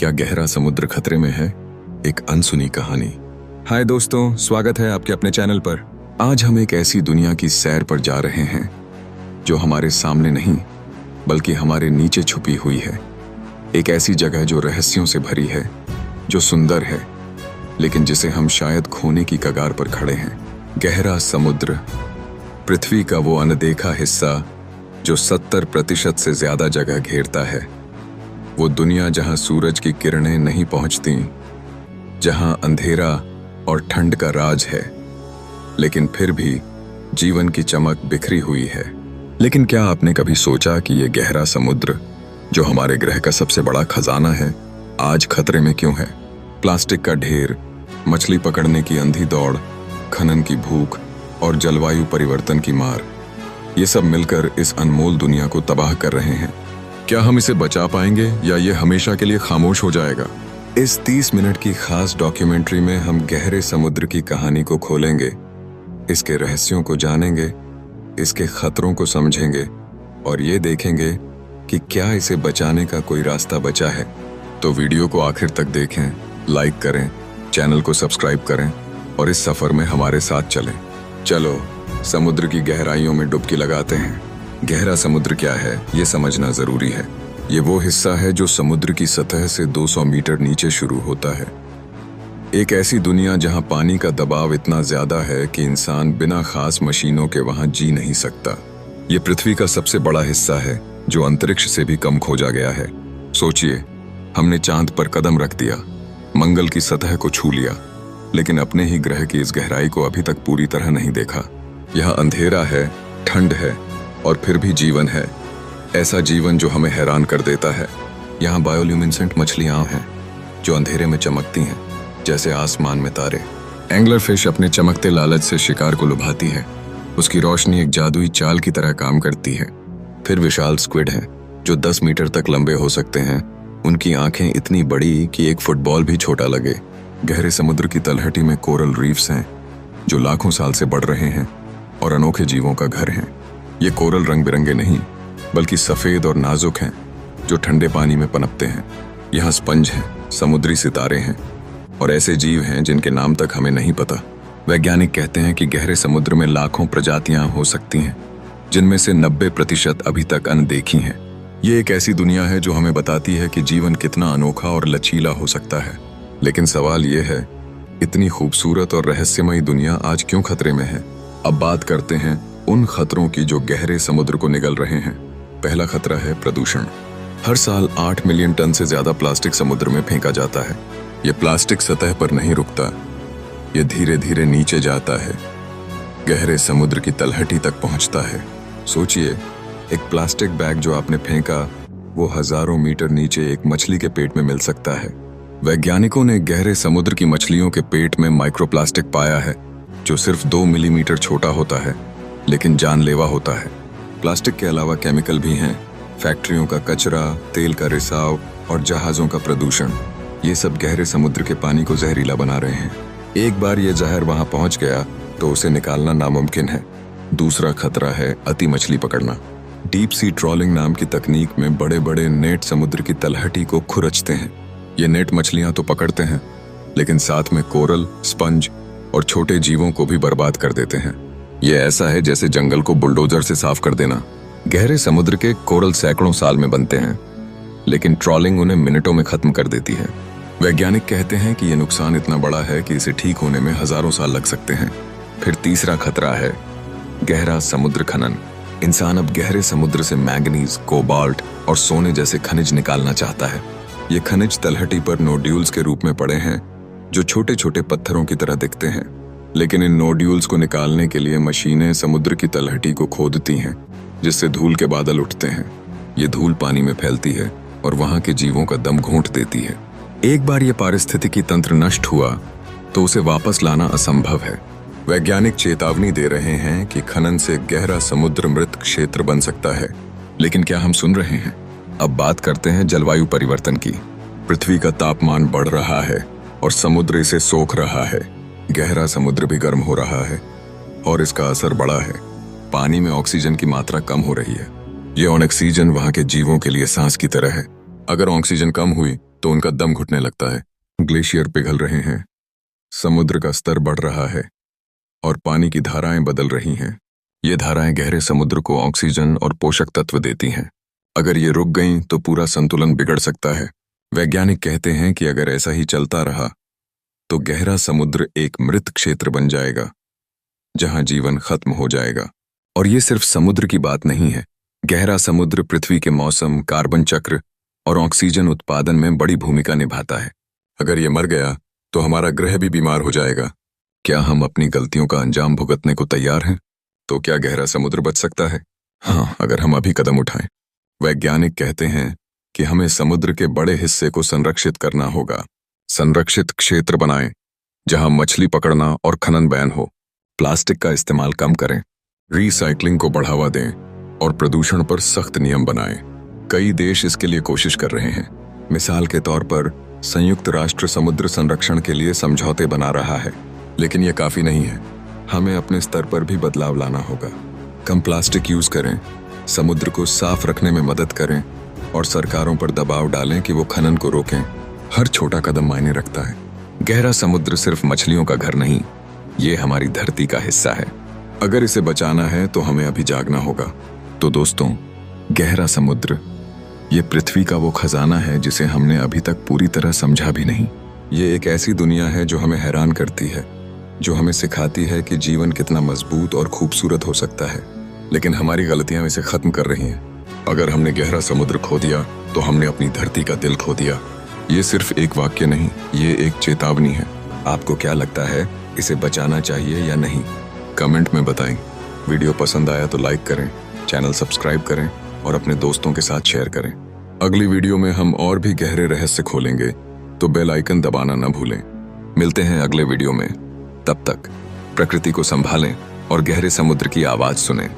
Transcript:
क्या गहरा समुद्र खतरे में है? एक अनसुनी कहानी। हाय दोस्तों, स्वागत है आपके अपने चैनल पर। आज हम एक ऐसी दुनिया की सैर पर जा रहे हैं जो हमारे सामने नहीं बल्कि हमारे नीचे छुपी हुई है। एक ऐसी जगह जो रहस्यों से भरी है, जो सुंदर है, लेकिन जिसे हम शायद खोने की कगार पर खड़े हैं। गहरा समुद्र, पृथ्वी का वो अनदेखा हिस्सा जो 70% से ज्यादा जगह घेरता है। वो दुनिया जहां सूरज की किरणें नहीं पहुंचती, जहां अंधेरा और ठंड का राज है, लेकिन फिर भी जीवन की चमक बिखरी हुई है। लेकिन क्या आपने कभी सोचा कि ये गहरा समुद्र, जो हमारे ग्रह का सबसे बड़ा खजाना है, आज खतरे में क्यों है? प्लास्टिक का ढेर, मछली पकड़ने की अंधी दौड़, खनन की भूख और जलवायु परिवर्तन की मार, ये सब मिलकर इस अनमोल दुनिया को तबाह कर रहे हैं। क्या हम इसे बचा पाएंगे या ये हमेशा के लिए खामोश हो जाएगा? इस 30 मिनट की खास डॉक्यूमेंट्री में हम गहरे समुद्र की कहानी को खोलेंगे, इसके रहस्यों को जानेंगे, इसके खतरों को समझेंगे और ये देखेंगे कि क्या इसे बचाने का कोई रास्ता बचा है। तो वीडियो को आखिर तक देखें, लाइक करें, चैनल को सब्सक्राइब करें और इस सफर में हमारे साथ चलें। चलो समुद्र की गहराइयों में डुबकी लगाते हैं। गहरा समुद्र क्या है, ये समझना जरूरी है। ये वो हिस्सा है जो समुद्र की सतह से 200 मीटर नीचे शुरू होता है। एक ऐसी दुनिया जहां पानी का दबाव इतना ज्यादा है कि इंसान बिना खास मशीनों के वहां जी नहीं सकता। ये पृथ्वी का सबसे बड़ा हिस्सा है जो अंतरिक्ष से भी कम खोजा गया है। सोचिए, हमने चांद पर कदम रख दिया, मंगल की सतह को छू लिया, लेकिन अपने ही ग्रह की इस गहराई को अभी तक पूरी तरह नहीं देखा। यहाँ अंधेरा है, ठंड है और फिर भी जीवन है। ऐसा जीवन जो हमें हैरान कर देता है। यहाँ बायोल्यूमिनेसेंट मछलियां हैं जो अंधेरे में चमकती हैं जैसे आसमान में तारे। एंगलर फिश अपने चमकते लालच से शिकार को लुभाती है। उसकी रोशनी एक जादुई चाल की तरह काम करती है। फिर विशाल स्क्विड हैं जो 10 मीटर तक लंबे हो सकते हैं। उनकी आंखें इतनी बड़ी कि एक फुटबॉल भी छोटा लगे। गहरे समुद्र की तलहटी में कोरल रीफ्स हैं जो लाखों साल से बढ़ रहे हैं और अनोखे जीवों का घर हैं। ये कोरल रंग बिरंगे नहीं बल्कि सफेद और नाजुक हैं जो ठंडे पानी में पनपते हैं। यहाँ स्पंज हैं, समुद्री सितारे हैं और ऐसे जीव हैं जिनके नाम तक हमें नहीं पता। वैज्ञानिक कहते हैं कि गहरे समुद्र में लाखों प्रजातियां हो सकती हैं, जिनमें से 90% अभी तक अनदेखी हैं। ये एक ऐसी दुनिया है जो हमें बताती है कि जीवन कितना अनोखा और लचीला हो सकता है। लेकिन सवाल ये है, इतनी खूबसूरत और रहस्यमयी दुनिया आज क्यों खतरे में है? अब बात करते हैं उन खतरों की जो गहरे समुद्र को निगल रहे हैं। पहला खतरा है प्रदूषण। हर साल 8 मिलियन टन से ज्यादा प्लास्टिक समुद्र में फेंका जाता है। ये प्लास्टिक सतह पर नहीं रुकता, ये धीरे धीरे नीचे जाता है, गहरे समुद्र की तलहटी तक पहुंचता है। सोचिए, एक प्लास्टिक बैग जो आपने फेंका, वो हजारों मीटर नीचे एक मछली के पेट में मिल सकता है। वैज्ञानिकों ने गहरे समुद्र की मछलियों के पेट में माइक्रोप्लास्टिक पाया है जो सिर्फ 2 मिलीमीटर छोटा होता है, लेकिन जानलेवा होता है। प्लास्टिक के अलावा केमिकल भी हैं, फैक्ट्रियों का कचरा, तेल का रिसाव और जहाजों का प्रदूषण। ये सब गहरे समुद्र के पानी को जहरीला बना रहे हैं। एक बार ये जहर वहां पहुंच गया तो उसे निकालना नामुमकिन है। दूसरा खतरा है अति मछली पकड़ना। डीप सी ट्रॉलिंग नाम की तकनीक में बड़े बड़े नेट समुद्र की तलहटी को खुरचते हैं। ये नेट मछलियां तो पकड़ते हैं, लेकिन साथ में कोरल, स्पंज और छोटे जीवों को भी बर्बाद कर देते हैं। ये ऐसा है जैसे जंगल को बुलडोजर से साफ कर देना। गहरे समुद्र के कोरल सैकड़ों साल में बनते हैं, लेकिन ट्रॉलिंग उन्हें मिनटों में खत्म कर देती है। वैज्ञानिक कहते हैं कि यह नुकसान इतना बड़ा है कि इसे ठीक होने में हजारों साल लग सकते हैं। फिर तीसरा खतरा है गहरा समुद्र खनन। इंसान अब गहरे समुद्र से मैंगनीज, कोबाल्ट और सोने जैसे खनिज निकालना चाहता है। ये खनिज तलहटी पर नोड्यूल्स के रूप में पड़े हैं जो छोटे छोटे पत्थरों की तरह दिखते हैं। लेकिन इन नोड्यूल्स को निकालने के लिए मशीनें समुद्र की तलहटी को खोदती हैं, जिससे धूल के बादल उठते हैं। ये धूल पानी में फैलती है और वहां के जीवों का दम घोंट देती है। एक बार ये पारिस्थितिकी तंत्र नष्ट हुआ तो उसे वापस लाना असंभव है। वैज्ञानिक चेतावनी दे रहे हैं कि खनन से गहरा समुद्र मृत क्षेत्र बन सकता है। लेकिन क्या हम सुन रहे हैं? अब बात करते हैं जलवायु परिवर्तन की। पृथ्वी का तापमान बढ़ रहा है और समुद्र इसे सोख रहा है। गहरा समुद्र भी गर्म हो रहा है और इसका असर बड़ा है। पानी में ऑक्सीजन की मात्रा कम हो रही है। ये ऑक्सीजन वहां के जीवों के लिए सांस की तरह है। अगर ऑक्सीजन कम हुई तो उनका दम घुटने लगता है। ग्लेशियर पिघल रहे हैं, समुद्र का स्तर बढ़ रहा है और पानी की धाराएं बदल रही हैं। ये धाराएं गहरे समुद्र को ऑक्सीजन और पोषक तत्व देती हैं। अगर ये रुक गईं तो पूरा संतुलन बिगड़ सकता है। वैज्ञानिक कहते हैं कि अगर ऐसा ही चलता रहा तो गहरा समुद्र एक मृत क्षेत्र बन जाएगा, जहां जीवन खत्म हो जाएगा। और ये सिर्फ समुद्र की बात नहीं है। गहरा समुद्र पृथ्वी के मौसम, कार्बन चक्र और ऑक्सीजन उत्पादन में बड़ी भूमिका निभाता है। अगर ये मर गया तो हमारा ग्रह भी बीमार हो जाएगा। क्या हम अपनी गलतियों का अंजाम भुगतने को तैयार हैं? तो क्या गहरा समुद्र बच सकता है? हाँ, अगर हम अभी कदम उठाएं। वैज्ञानिक कहते हैं कि हमें समुद्र के बड़े हिस्से को संरक्षित करना होगा। संरक्षित क्षेत्र बनाएं जहां मछली पकड़ना और खनन बैन हो। प्लास्टिक का इस्तेमाल कम करें, रिसाइकलिंग को बढ़ावा दें और प्रदूषण पर सख्त नियम बनाएं। कई देश इसके लिए कोशिश कर रहे हैं। मिसाल के तौर पर संयुक्त राष्ट्र समुद्र संरक्षण के लिए समझौते बना रहा है, लेकिन यह काफी नहीं है। हमें अपने स्तर पर भी बदलाव लाना होगा। कम प्लास्टिक यूज करें, समुद्र को साफ रखने में मदद करें और सरकारों पर दबाव डालें कि वो खनन को रोकें। हर छोटा कदम मायने रखता है। गहरा समुद्र सिर्फ मछलियों का घर नहीं, ये हमारी धरती का हिस्सा है। अगर इसे बचाना है तो हमें अभी जागना होगा। तो दोस्तों, गहरा समुद्र ये पृथ्वी का वो खजाना है जिसे हमने अभी तक पूरी तरह समझा भी नहीं। ये एक ऐसी दुनिया है जो हमें हैरान करती है, जो हमें सिखाती है कि जीवन कितना मजबूत और खूबसूरत हो सकता है, लेकिन हमारी गलतियां इसे खत्म कर रही हैं। अगर हमने गहरा समुद्र खो दिया तो हमने अपनी धरती का दिल खो दिया। ये सिर्फ एक वाक्य नहीं, ये एक चेतावनी है। आपको क्या लगता है, इसे बचाना चाहिए या नहीं? कमेंट में बताएं। वीडियो पसंद आया तो लाइक करें, चैनल सब्सक्राइब करें और अपने दोस्तों के साथ शेयर करें। अगली वीडियो में हम और भी गहरे रहस्य खोलेंगे, तो बेल आइकन दबाना न भूलें। मिलते हैं अगले वीडियो में। तब तक प्रकृति को संभालें और गहरे समुद्र की आवाज सुनें।